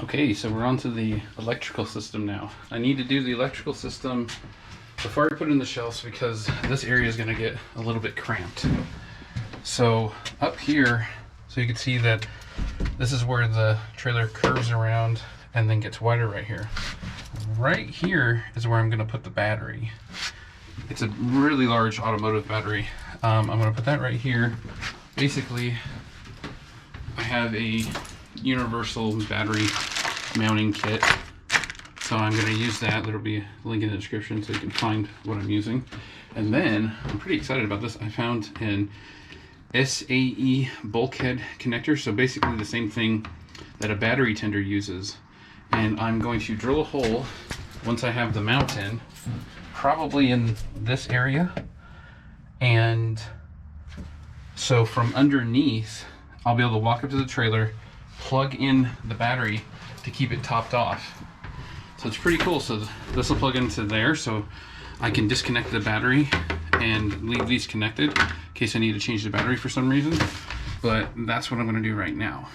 Okay, so we're on to the electrical system now. I need to do the electrical system before I put it in the shelves because this area is going to get a little bit cramped. So up here, so you can see that this is where the trailer curves around and then gets wider right here. Right here is where I'm going to put the battery. It's a really large automotive battery. I'm going to put that right here. Basically, I have a universal battery mounting kit, so I'm going to use that. There'll be a link in the description so you can find what I'm using. And then I'm pretty excited about this. I found an SAE bulkhead connector, so basically the same thing that a battery tender uses. And I'm going to drill a hole once I have the mount in, probably in this area. And so from underneath, I'll be able to walk up to the trailer, plug in the battery to keep it topped off. So it's pretty cool. So this will plug into there, so I can disconnect the battery and leave these connected in case I need to change the battery for some reason. But that's what I'm going to do right now.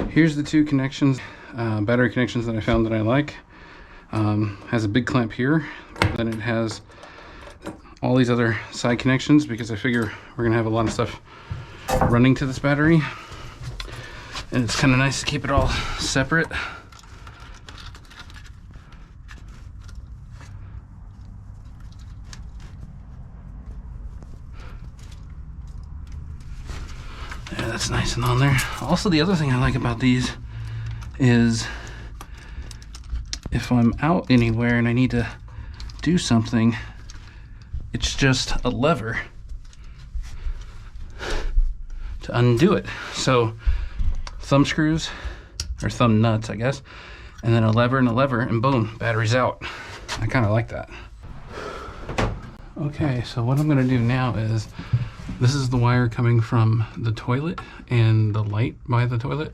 Here's the two connections, battery connections that I found that I like. Has a big clamp here, then it has all these other side connections because I figure we're gonna have a lot of stuff running to this battery. And it's kind of nice to keep it all separate. Yeah, that's nice and on there. Also, the other thing I like about these is if I'm out anywhere and I need to do something, it's just a lever to undo it. So thumb screws, or thumb nuts, I guess, and then a lever and a lever, and boom, battery's out. I kind of like that. Okay, so what I'm gonna do now is, this is the wire coming from the toilet and the light by the toilet.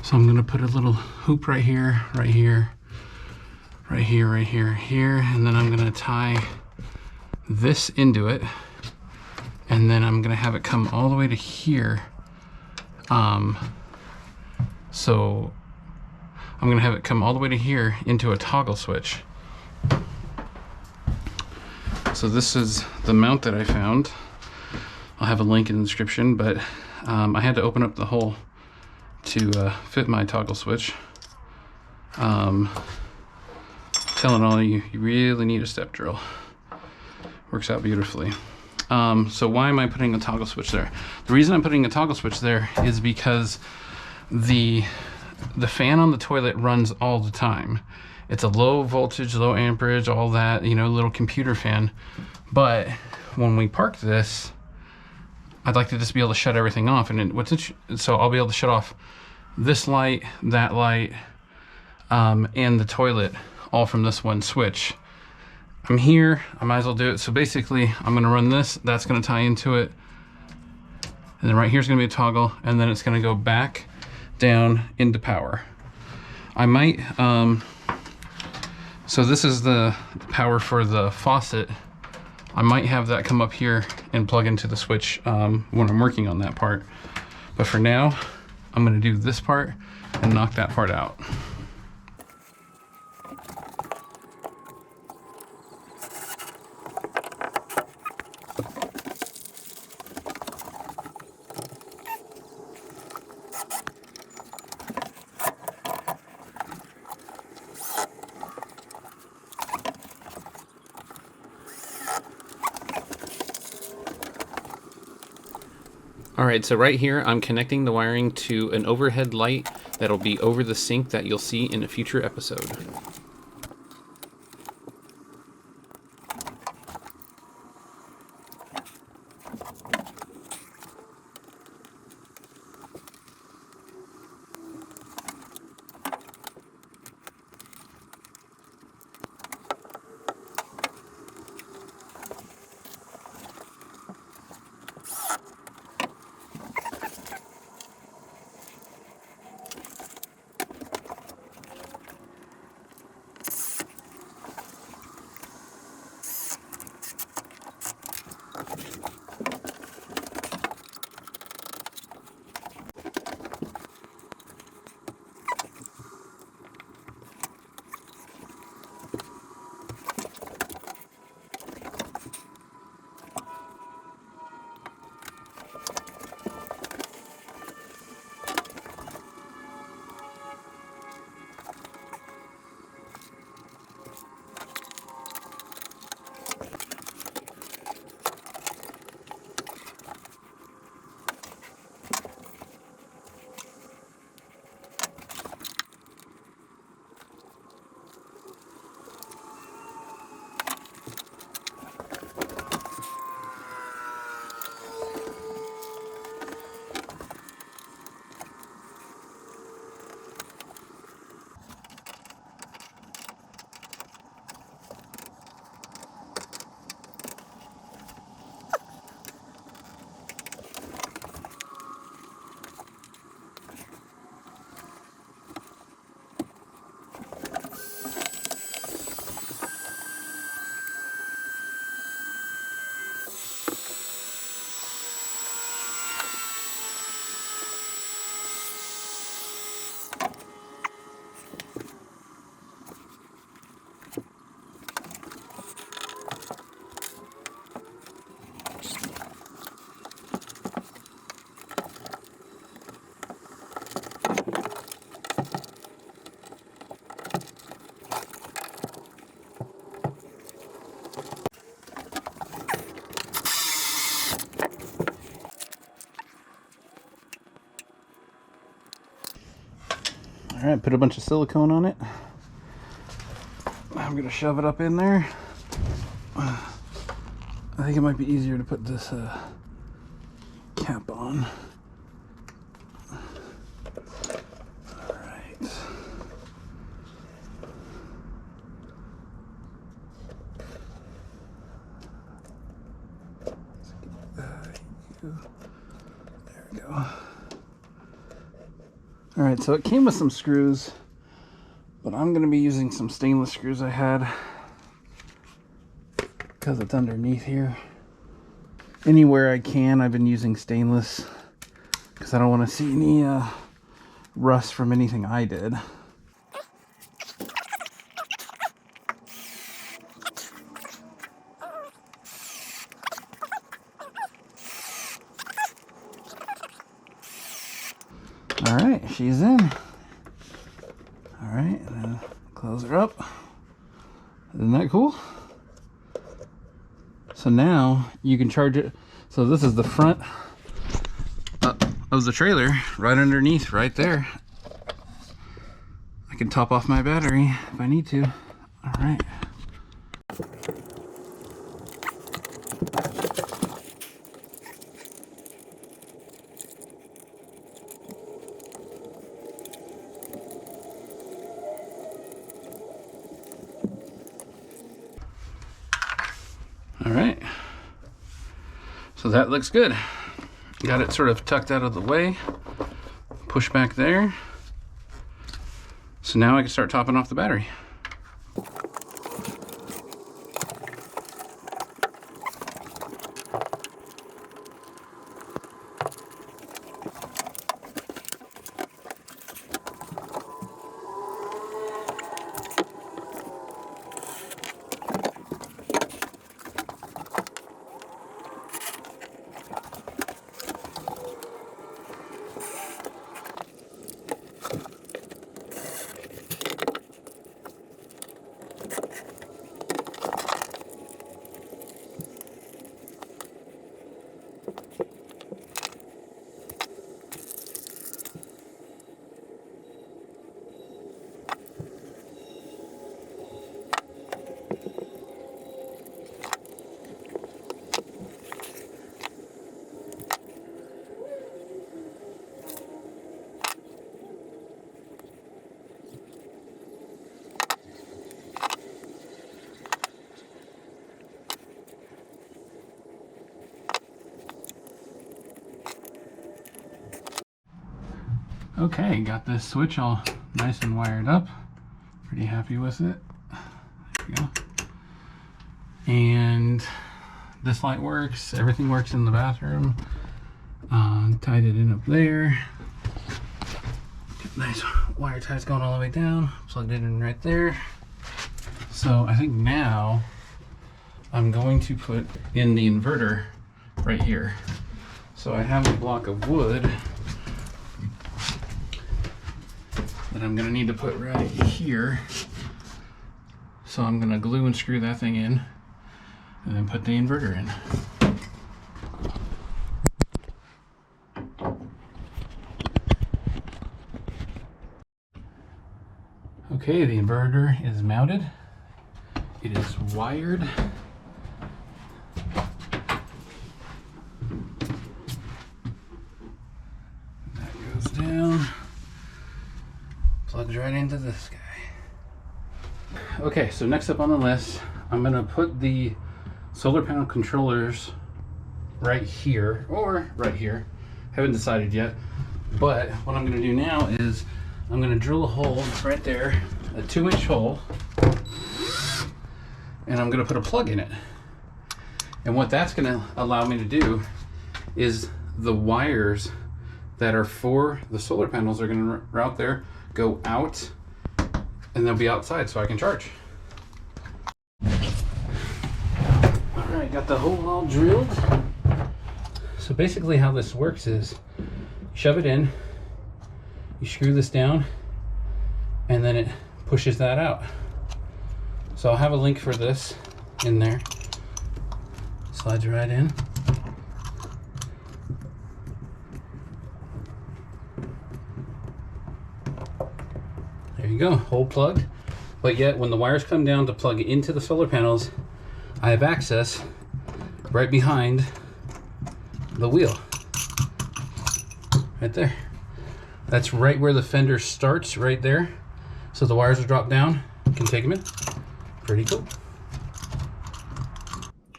So I'm gonna put a little hoop right here, right here, right here, right here, here, and then I'm gonna tie this into it, and then I'm gonna have it come all the way to here. So I'm gonna have it come all the way to here into a toggle switch. So this is the mount that I found. I'll have a link in the description, but I had to open up the hole to fit my toggle switch. Telling all you, you really need a step drill. Works out beautifully. So why am I putting a toggle switch there? The reason I'm putting a toggle switch there is because the fan on the toilet runs all the time. It's a low voltage, low amperage, all that, you know, little computer fan. But when we park this, I'd like to just be able to shut everything off. And so I'll be able to shut off this light, that light, and the toilet, all from this one switch. I'm here, I might as well do it. So basically, I'm gonna run this, that's gonna tie into it. And then right here's gonna be a toggle, and then it's gonna go back down into power. I might, so this is the power for the faucet. I might have that come up here and plug into the switch when I'm working on that part. But for now, I'm gonna do this part and knock that part out. Alright, so right here I'm connecting the wiring to an overhead light that'll be over the sink that you'll see in a future episode. All right, put a bunch of silicone on it. I'm gonna shove it up in there. I think it might be easier to put this cap on. All right. There we go. All right, so it came with some screws, but I'm going to be using some stainless screws I had because it's underneath here. Anywhere I can, I've been using stainless because I don't want to see any rust from anything I did. All right, she's in. All right, and then close her up. Isn't that cool? So now you can charge it. So this is the front of the trailer, right underneath, right there. I can top off my battery if I need to. All right. All right, so that looks good. Got it sort of tucked out of the way, push back there. So now I can start topping off the battery. Okay, got this switch all nice and wired up. Pretty happy with it. There we go. And this light works. Everything works in the bathroom. Tied it in up there. Nice wire ties going all the way down. Plugged it in right there. So I think now I'm going to put in the inverter right here. So I have a block of wood that I'm gonna need to put right here. So I'm gonna glue and screw that thing in and then put the inverter in. Okay, the inverter is mounted. It is wired. That goes down. Plugs right into this guy. Okay, so next up on the list, I'm gonna put the solar panel controllers right here or right here. Haven't decided yet, but what I'm gonna do now is I'm gonna drill a hole right there, a 2-inch hole, and I'm gonna put a plug in it. And what that's gonna allow me to do is the wires that are for the solar panels are gonna route there, go out, and they'll be outside so I can charge. All right, got the hole all drilled. So basically how this works is shove it in, you screw this down, and then it pushes that out. So I'll have a link for this in there. Slides right in. There you go, hole plugged. But yet when the wires come down to plug into the solar panels, I have access right behind the wheel. Right there. That's right where the fender starts, right there. So the wires will drop down, you can take them in. Pretty cool.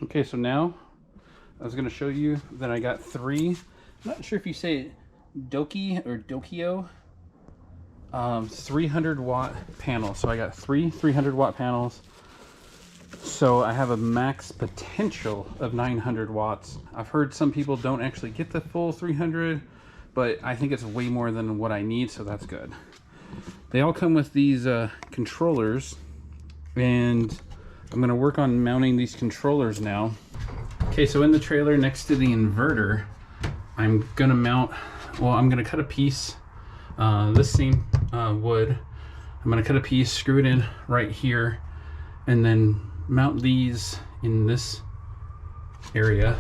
Okay, so now I was gonna show you that I got three, I'm not sure if you say it Doki or Dokio, 300 watt panels. So I got three 300 watt panels. So I have a max potential of 900 watts. I've heard some people don't actually get the full 300, but I think it's way more than what I need, so that's good. They all come with these controllers, and I'm gonna work on mounting these controllers now. Okay, so in the trailer next to the inverter, I'm gonna mount, well, I'm gonna cut a piece, this same wood. I'm gonna cut a piece, screw it in right here, and then mount these in this area.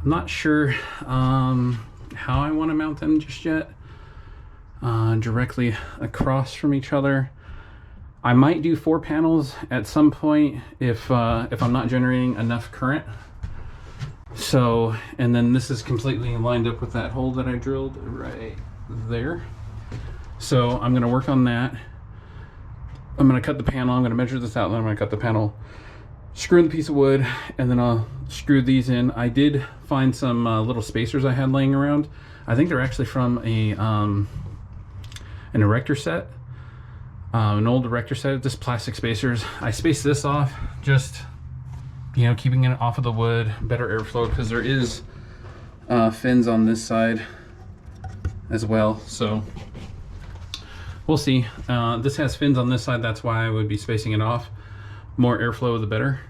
I'm not sure how I want to mount them just yet, directly across from each other. I might do 4 panels at some point if I'm not generating enough current. So, and then this is completely lined up with that hole that I drilled right there. So I'm gonna work on that. I'm gonna cut the panel, I'm gonna measure this out, and then I'm gonna cut the panel, screw in the piece of wood, and then I'll screw these in. I did find some little spacers I had laying around. I think they're actually from an erector set, an old erector set, just plastic spacers. I spaced this off, just, you know, keeping it off of the wood, better airflow, because there is fins on this side as well, so we'll see. This has fins on this side, that's why I would be spacing it off. More airflow, the better.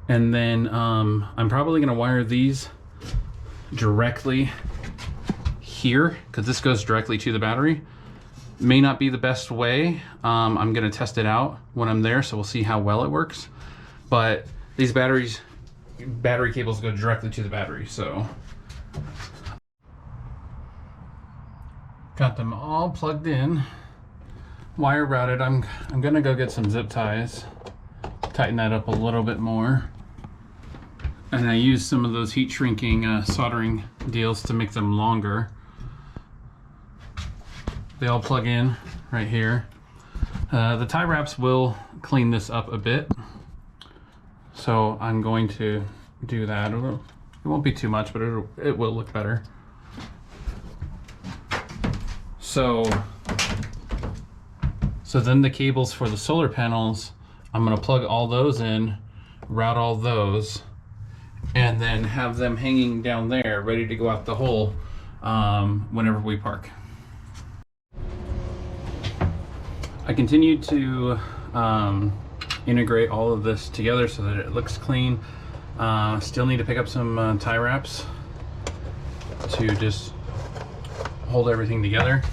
And then I'm probably gonna wire these directly here, because this goes directly to the battery. May not be the best way. I'm gonna test it out when I'm there, so we'll see how well it works. But these battery cables go directly to the battery, so. Got them all plugged in, wire routed. I'm gonna go get some zip ties, tighten that up a little bit more. And I used some of those heat shrinking soldering deals to make them longer. They all plug in right here. The tie wraps will clean this up a bit, so I'm going to do that. It won't be too much, but it will look better. So then the cables for the solar panels, I'm gonna plug all those in, route all those, and then have them hanging down there, ready to go out the hole whenever we park. I continued to integrate all of this together so that it looks clean. Still need to pick up some tie wraps to just hold everything together.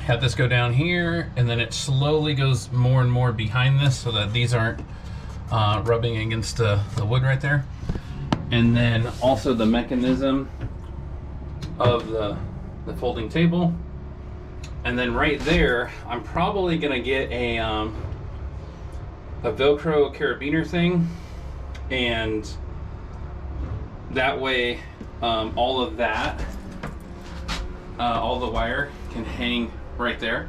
Had this go down here, and then it slowly goes more and more behind this so that these aren't rubbing against the wood right there. And then also the mechanism of the folding table. And then right there, I'm probably gonna get a Velcro carabiner thing, and that way all of that, all the wire can hang right there,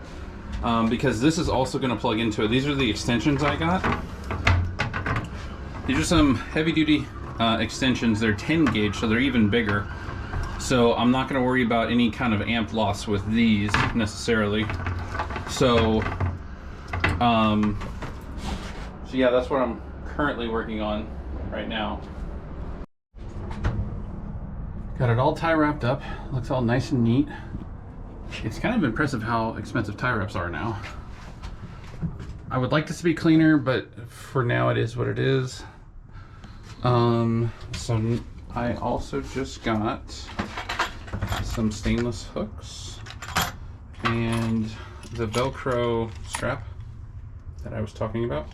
because this is also going to plug into it. These are the extensions I got. These are some heavy-duty extensions. They're 10 gauge, so they're even bigger. So I'm not going to worry about any kind of amp loss with these necessarily. So yeah, that's what I'm currently working on right now. Got it all tie wrapped up. Looks all nice and neat. It's kind of impressive how expensive tie wraps are now. I would like this to be cleaner, but for now it is what it is. So I also just got some stainless hooks and the Velcro strap that I was talking about.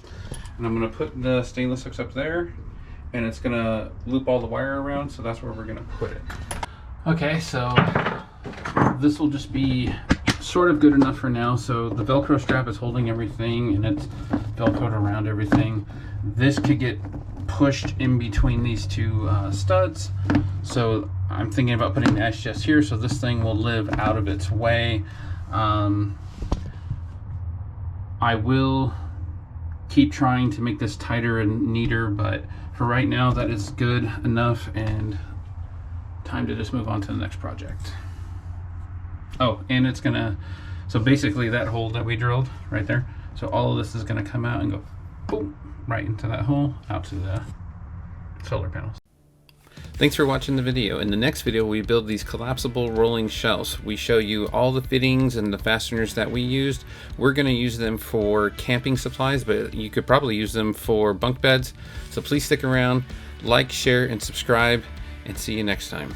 And I'm gonna put the stainless hooks up there, and it's gonna loop all the wire around, so that's where we're gonna put it. Okay, so this will just be sort of good enough for now. So the Velcro strap is holding everything and it's Velcroed around everything. This could get pushed in between these two studs. So I'm thinking about putting the ice chest here so this thing will live out of its way. I will keep trying to make this tighter and neater, but for right now that is good enough, and time to just move on to the next project. Oh, and it's gonna, so basically that hole that we drilled right there, so all of this is gonna come out and go boom, right into that hole, out to the solar panels. Thanks for watching the video. In the next video, we build these collapsible rolling shelves. We show you all the fittings and the fasteners that we used. We're going to use them for camping supplies, but you could probably use them for bunk beds. So please stick around, like, share, and subscribe, and see you next time.